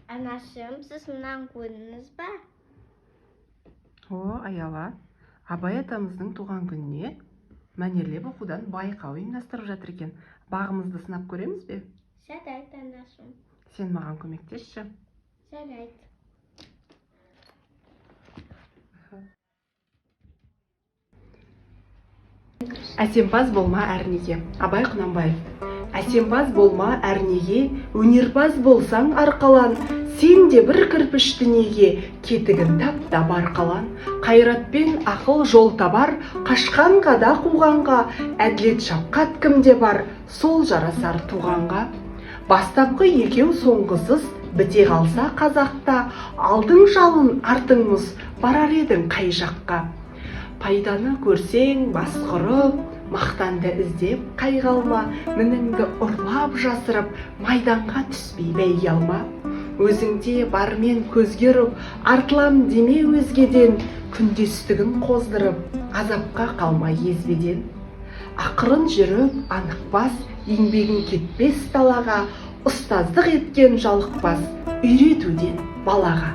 Анашым, сіз мұнан көрдіңіз ба? О, Аяла, Абай атамыздың туған күніне мәнерлеп оқудан байқау ұйымдастырып жатыр екен. Бағымызды сынап көреміз бе? Жарайды, анашым. Сен маған көмектесші. Жарайды. Әсемпаз болма әрнеге. Абай Құнанбаев. Әсемпаз болма әрнеге, өнерпаз болсаң арқалан, сен де бір кірпіш дүниеге, кетігін тап бар қалан. Қайратпен ақыл жол табар, қашқанға да қуғанға, әділет шапқат кімде бар, сол жарасар туғанға. Бастапқы екеу соңғысыз, біте қалса қазақта, алдың жалын артың мұз, барар едің қай жаққа. Пайданы көрсең бас құрып, мақтанды іздеп қайғалма, мініңді ұрлап жасырып, майданға түспей бәйге алма. Өзіңде бармен көзге ұрып, артылам деме өзгеден, күндестігін қоздырып, азапқа қалма езбеден. Ақырын жүріп анықпас, еңбегін кетпес далаға, ұстаздық еткен жалықпас, үйретуден балаға.